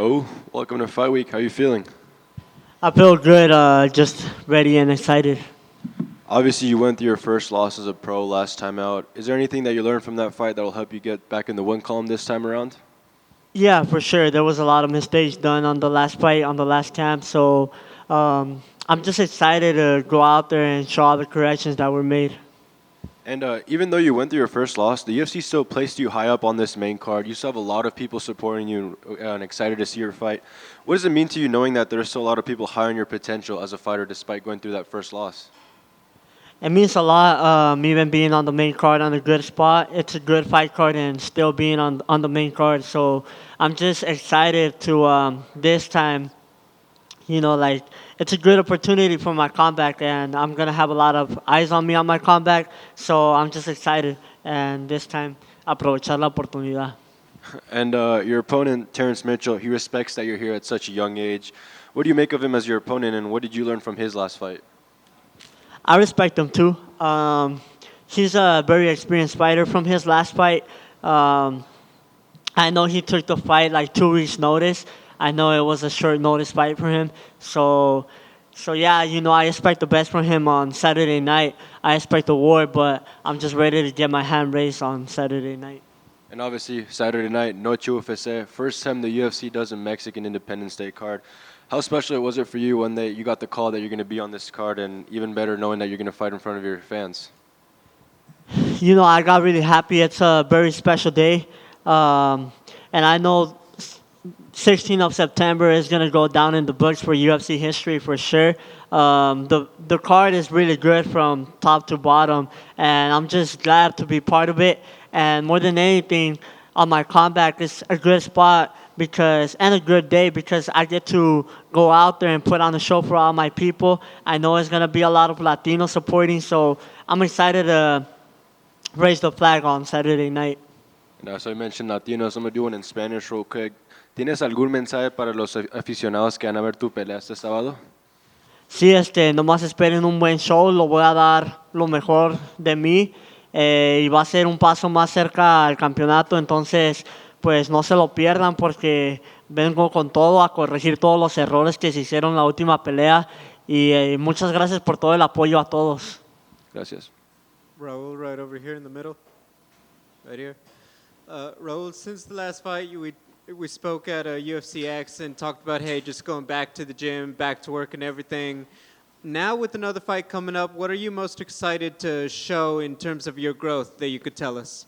Raul, welcome to Fight Week. How are you feeling? I feel good, just ready and excited. Obviously, you went through your first loss as a pro last time out. Is there anything that you learned from that fight that will help you get back in the win column this time around? Yeah, for sure. There was a lot of mistakes done on the last fight, on the last camp. So I'm just excited to go out there and show all the corrections that were made. And even though you went through your first loss, the UFC still placed you high up on this main card. You still have a lot of people supporting you and excited to see your fight. What does it mean to you knowing that there's still a lot of people high on your potential as a fighter despite going through that first loss? It means a lot, even being on the main card on a good spot. It's a good fight card and still being on the main card. So I'm just excited to this time, like it's a good opportunity for my comeback, and I'm gonna have a lot of eyes on me on my comeback. So I'm just excited, and this time aprovechar la oportunidad. And your opponent, Terrence Mitchell, he respects that you're here at such a young age. What do you make of him as your opponent, and what did you learn from his last fight? I respect him too. He's a very experienced fighter from his last fight. Um, I know he took the fight like 2 weeks notice. I know it was a short notice fight for him. So yeah, I expect the best from him on Saturday night. I expect a war, but I'm just ready to get my hand raised on Saturday night. And obviously, Saturday night, Noche UFC, first time the UFC does a Mexican Independence Day card. How special was it for you when you got the call that you're going to be on this card, and even better knowing that you're going to fight in front of your fans? I got really happy. It's a very special day. And I know 16th of September is going to go down in the books for UFC history for sure. The card is really good from top to bottom, and I'm just glad to be part of it. And more than anything, on my comeback, it's a good spot and a good day because I get to go out there and put on a show for all my people. I know it's going to be a lot of Latinos supporting, so I'm excited to raise the flag on Saturday night. And so I mentioned Latinos. I'm going to do one in Spanish real quick. ¿Tienes algún mensaje para los aficionados que van a ver tu pelea este sábado? Sí, nomás esperen un buen show, lo voy a dar lo mejor de mí y va a ser un paso más cerca al campeonato, entonces pues no se lo pierdan porque vengo con todo a corregir todos los errores que se hicieron en la última pelea y muchas gracias por todo el apoyo a todos. Gracias. Raul, right over here in the middle, right here. Raul, since the last fight, we spoke at UFC X and talked about, hey, just going back to the gym, back to work and everything. Now with another fight coming up, what are you most excited to show in terms of your growth that you could tell us?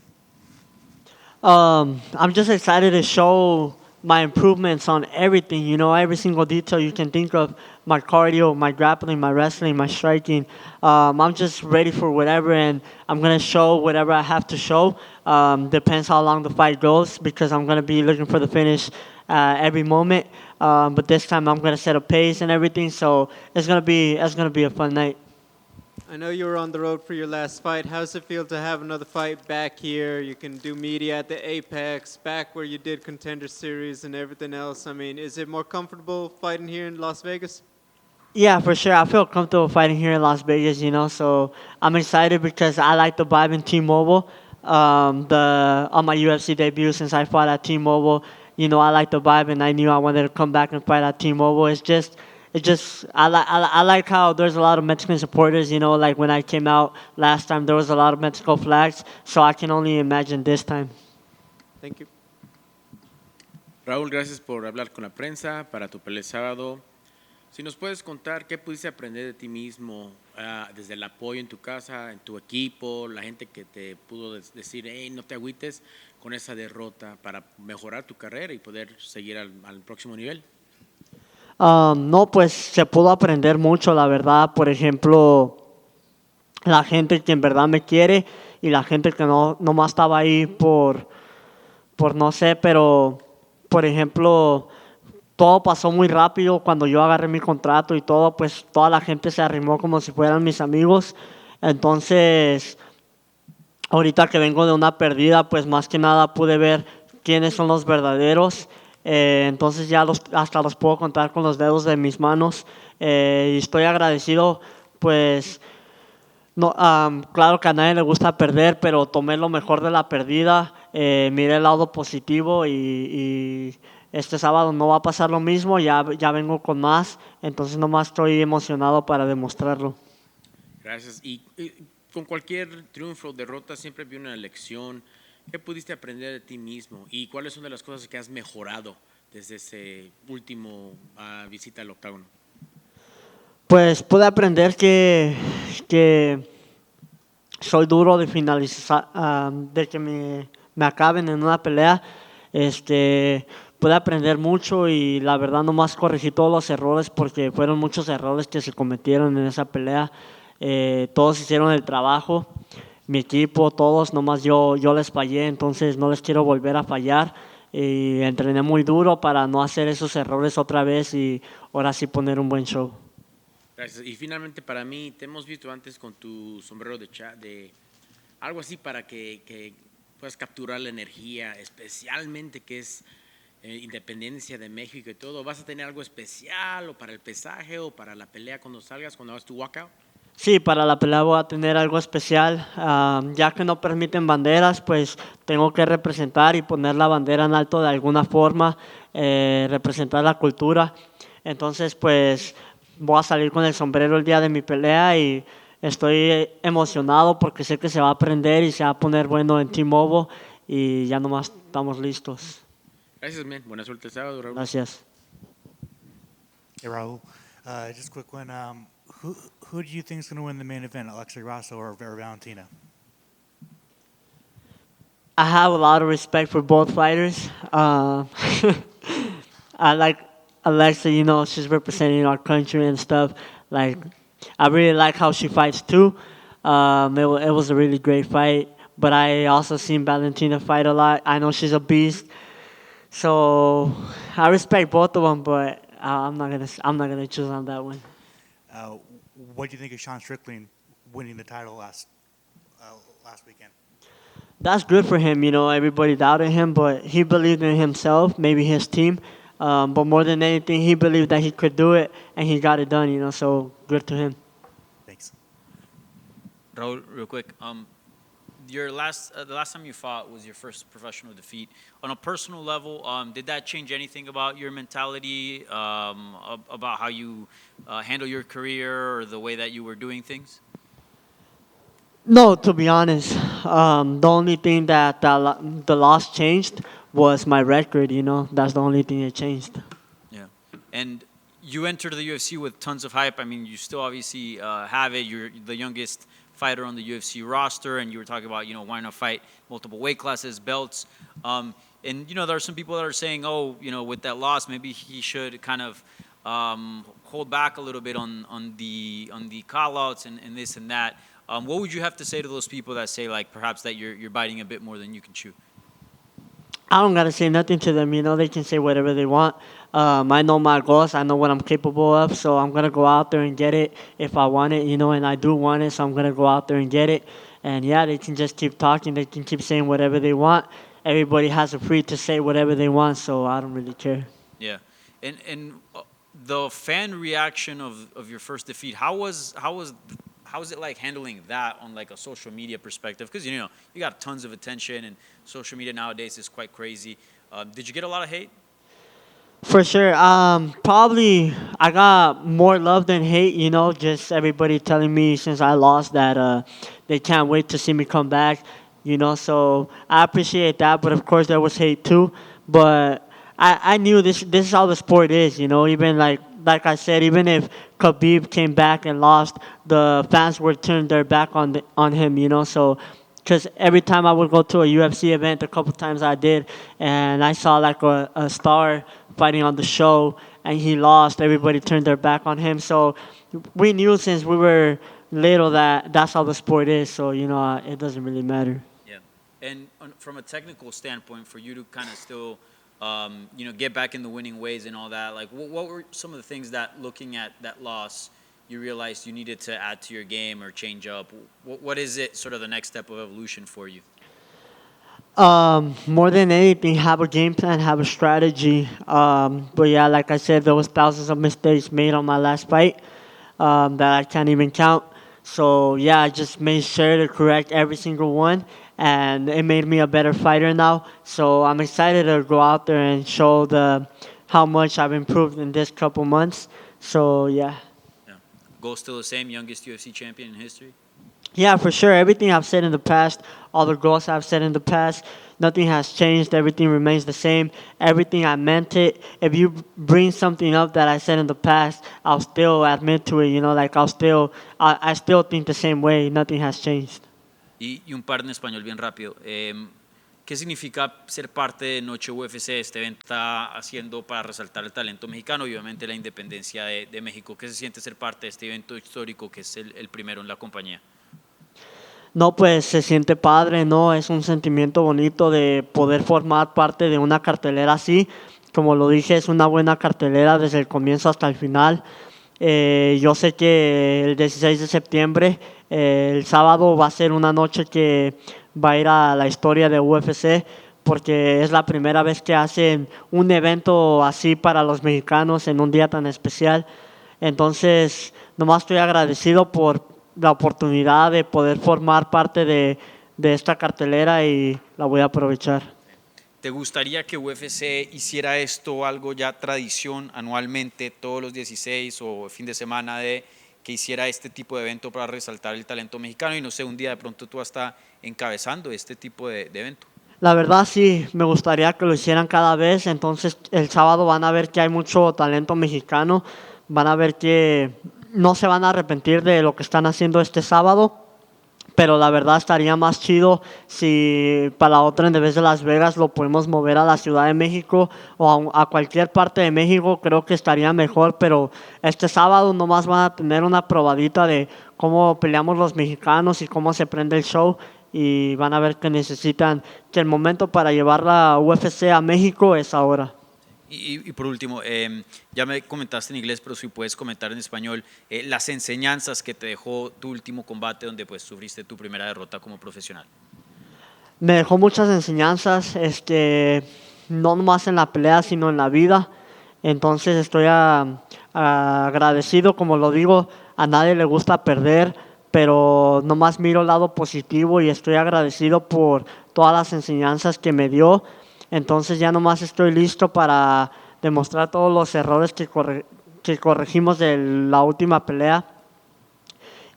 I'm just excited to show my improvements on everything, every single detail you can think of, my cardio, my grappling, my wrestling, my striking. I'm just ready for whatever, and I'm going to show whatever I have to show. Depends how long the fight goes because I'm going to be looking for the finish every moment. But this time I'm going to set a pace and everything, so it's going to be a fun night. I know you were on the road for your last fight. How does it feel to have another fight back here? You can do media at the Apex, back where you did Contender Series and everything else. I mean, is it more comfortable fighting here in Las Vegas? Yeah, for sure. I feel comfortable fighting here in Las Vegas, so I'm excited because I like the vibe in T-Mobile. On my UFC debut, since I fought at T-Mobile, I like the vibe, and I knew I wanted to come back and fight at T-Mobile. I like how there's a lot of Mexican supporters. Like when I came out last time, there was a lot of Mexico flags, so I can only imagine this time. Thank you. Raúl, gracias por hablar con la prensa para tu pelea el sábado. Si nos puedes contar qué pudiste aprender de ti mismo, desde el apoyo en tu casa, en tu equipo, la gente que te pudo decir, hey, no te agüites con esa derrota para mejorar tu carrera y poder seguir al próximo nivel. No, pues se pudo aprender mucho, la verdad. Por ejemplo, la gente que en verdad me quiere y la gente que no más estaba ahí por no sé, pero por ejemplo, todo pasó muy rápido cuando yo agarré mi contrato y todo, pues toda la gente se arrimó como si fueran mis amigos. Entonces, ahorita que vengo de una pérdida, pues más que nada pude ver quiénes son los verdaderos. Entonces ya hasta los puedo contar con los dedos de mis manos. Y estoy agradecido, pues, no, claro que a nadie le gusta perder, pero tomé lo mejor de la pérdida, miré el lado positivo y este sábado no va a pasar lo mismo, ya vengo con más, entonces nomás estoy emocionado para demostrarlo. Gracias. Y con cualquier triunfo o derrota siempre hay una lección. ¿Qué pudiste aprender de ti mismo? ¿Y cuáles son de las cosas que has mejorado desde ese último visita al octágono? Pues pude aprender que soy duro de finalizar, de que me acaben en una pelea. Pude aprender mucho y la verdad nomás corregí todos los errores porque fueron muchos errores que se cometieron en esa pelea. Todos hicieron el trabajo, mi equipo, todos, nomás yo les fallé, entonces no les quiero volver a fallar. Y entrené muy duro para no hacer esos errores otra vez y ahora sí poner un buen show. Gracias. Y finalmente para mí, te hemos visto antes con tu sombrero de algo así para que puedas capturar la energía, especialmente que es independencia de México y todo. ¿Vas a tener algo especial o para el pesaje o para la pelea cuando salgas, cuando hagas tu walkout? Sí, para la pelea voy a tener algo especial. Ya que no permiten banderas, pues tengo que representar y poner la bandera en alto de alguna forma, representar la cultura. Entonces, pues voy a salir con el sombrero el día de mi pelea y estoy emocionado porque sé que se va a aprender y se va a poner bueno en T-Mobile y ya nomás estamos listos. Gracias, men. Buena suerte el sábado, Raúl. Gracias. Hey, Raul. Just a quick one. Who do you think is going to win the main event, Alexei Grasso or Valentina? I have a lot of respect for both fighters. I like Alexa, you know, she's representing our country and stuff. Like, I really like how she fights too. It was a really great fight. But I also seen Valentina fight a lot. I know she's a beast. So I respect both of them, but I'm not gonna choose on that one. What do you think of Sean Strickland winning the title last weekend? That's good for him. You know, everybody doubted him, but he believed in himself, maybe his team. But more than anything, he believed that he could do it, and he got it done. You know, so good to him. Thanks. Raul, real quick. The last time you fought was your first professional defeat. On a personal level, did that change anything about your mentality, about how you handle your career or the way that you were doing things? No, to be honest, the only thing that the loss changed was my record. You know, that's the only thing that changed. Yeah. And you entered the UFC with tons of hype. I mean, you still obviously have it. You're the youngest fighter on the UFC roster, and you were talking about, wanting to fight multiple weight classes, belts. And, there are some people that are saying, with that loss, maybe he should kind of hold back a little bit on the call-outs and this and that. What would you have to say to those people that say, like, perhaps that you're biting a bit more than you can chew? I don't gotta say nothing to them. You know, they can say whatever they want. I know my goals. I know what I'm capable of. So I'm gonna go out there and get it if I want it. You know, and I do want it. So I'm gonna go out there and get it. And yeah, they can just keep talking. They can keep saying whatever they want. Everybody has a free to say whatever they want. So I don't really care. Yeah. And the fan reaction of your first defeat, how was it like handling that on like a social media perspective? Because you got tons of attention, and social media nowadays is quite crazy. Did you get a lot of hate? For sure. Probably I got more love than hate, you know, just everybody telling me since I lost that they can't wait to see me come back, you know, so I appreciate that, but of course there was hate too. But I knew this is how the sport is, you know, even like I said, even if Khabib came back and lost, the fans would turn their back on him, you know, so because every time I would go to a UFC event, a couple times I did, and I saw like a star fighting on the show, and he lost. Everybody turned their back on him. So we knew since we were little that that's how the sport is. So it doesn't really matter. Yeah. And from a technical standpoint, for you to kind of still, get back in the winning ways and all that, like what were some of the things that, looking at that loss, you realized you needed to add to your game or change up? What is it, sort of the next step of evolution for you? More than anything, have a game plan, have a strategy. But yeah, like I said, there was thousands of mistakes made on my last fight that I can't even count. So yeah, I just made sure to correct every single one, and it made me a better fighter now. So I'm excited to go out there and show how much I've improved in this couple months. So yeah. Yeah. Goal still the same, youngest UFC champion in history? Yeah, for sure. Everything I've said in the past, all the goals I've said in the past, nothing has changed. Everything remains the same. Everything I meant it. If you bring something up that I said in the past, I'll still admit to it. Like I still think the same way. Nothing has changed. Y un par en español bien rápido. ¿Qué significa ser parte de Noche UFC? Este evento está haciendo para resaltar el talento mexicano y obviamente la independencia de México. ¿Qué se siente ser parte de este evento histórico que es el primero en la compañía? No, pues se siente padre, ¿no? Es un sentimiento bonito de poder formar parte de una cartelera así. Como lo dije, es una buena cartelera desde el comienzo hasta el final. Yo sé que el 16 de septiembre, el sábado, va a ser una noche que va a ir a la historia de UFC porque es la primera vez que hacen un evento así para los mexicanos en un día tan especial. Entonces, nomás estoy agradecido por la oportunidad de poder formar parte de esta cartelera y la voy a aprovechar. ¿Te gustaría que UFC hiciera esto algo ya tradición anualmente, todos los 16 o fin de semana, que hiciera este tipo de evento para resaltar el talento mexicano y no sé, un día de pronto tú hasta encabezando este tipo de evento? La verdad sí, me gustaría que lo hicieran cada vez, entonces el sábado van a ver que hay mucho talento mexicano, van a ver que no se van a arrepentir de lo que están haciendo este sábado, pero la verdad estaría más chido si para la otra en vez de Las Vegas lo podemos mover a la Ciudad de México o a cualquier parte de México, creo que estaría mejor, pero este sábado nomás van a tener una probadita de cómo peleamos los mexicanos y cómo se prende el show y van a ver que necesitan, que el momento para llevar la UFC a México es ahora. Y por último, ya me comentaste en inglés, pero si puedes comentar en español, las enseñanzas que te dejó tu último combate donde pues sufriste tu primera derrota como profesional. Me dejó muchas enseñanzas, no nomás en la pelea, sino en la vida. Entonces estoy agradecido, como lo digo, a nadie le gusta perder, pero nomás miro el lado positivo y estoy agradecido por todas las enseñanzas que me dio. Entonces ya nomás estoy listo para demostrar todos los errores que corregimos de la última pelea.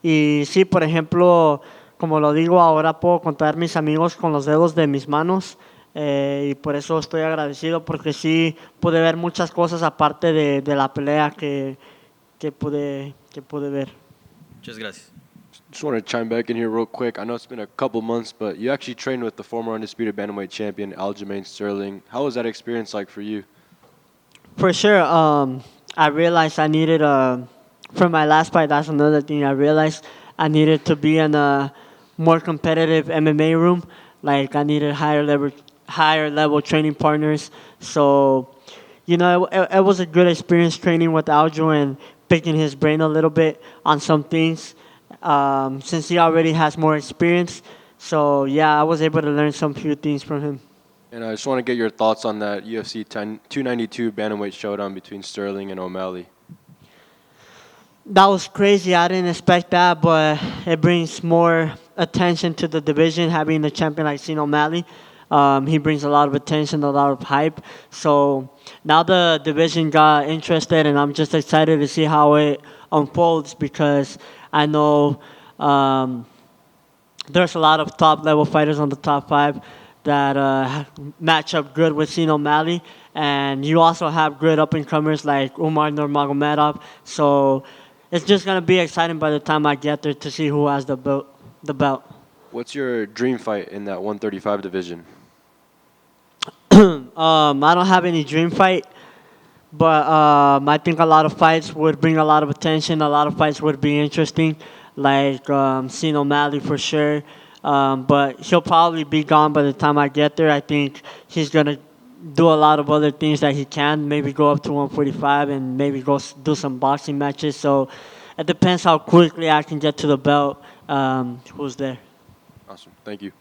Y sí, por ejemplo, como lo digo, ahora puedo contar mis amigos con los dedos de mis manos y por eso estoy agradecido porque sí pude ver muchas cosas aparte de la pelea que pude ver. Muchas gracias. Just want to chime back in here real quick. I know it's been a couple months, but you actually trained with the former undisputed bantamweight champion Aljamain Sterling. How was that experience like for you? For sure, I realized I needed from my last fight, that's another thing I realized I needed to be in a more competitive MMA room. Like I needed higher level training partners. So, it was a good experience training with Aljo and picking his brain a little bit on some things. Since he already has more experience. So yeah, I was able to learn some few things from him. And I just want to get your thoughts on that UFC 292 bantamweight showdown between Sterling and O'Malley. That was crazy. I didn't expect that, but it brings more attention to the division having a champion like Sean O'Malley. He brings a lot of attention, a lot of hype. So now the division got interested, and I'm just excited to see how it unfolds because I know there's a lot of top level fighters on the top 5 that match up good with Sean O'Malley, and you also have good up and comers like Umar Nurmagomedov. So it's just gonna be exciting by the time I get there to see who has the belt. What's your dream fight in that 135 division? I don't have any dream fight, but I think a lot of fights would bring a lot of attention. A lot of fights would be interesting, like Sean O'Malley for sure. But he'll probably be gone by the time I get there. I think he's going to do a lot of other things that he can, maybe go up to 145 and maybe go do some boxing matches. So it depends how quickly I can get to the belt, who's there. Awesome. Thank you.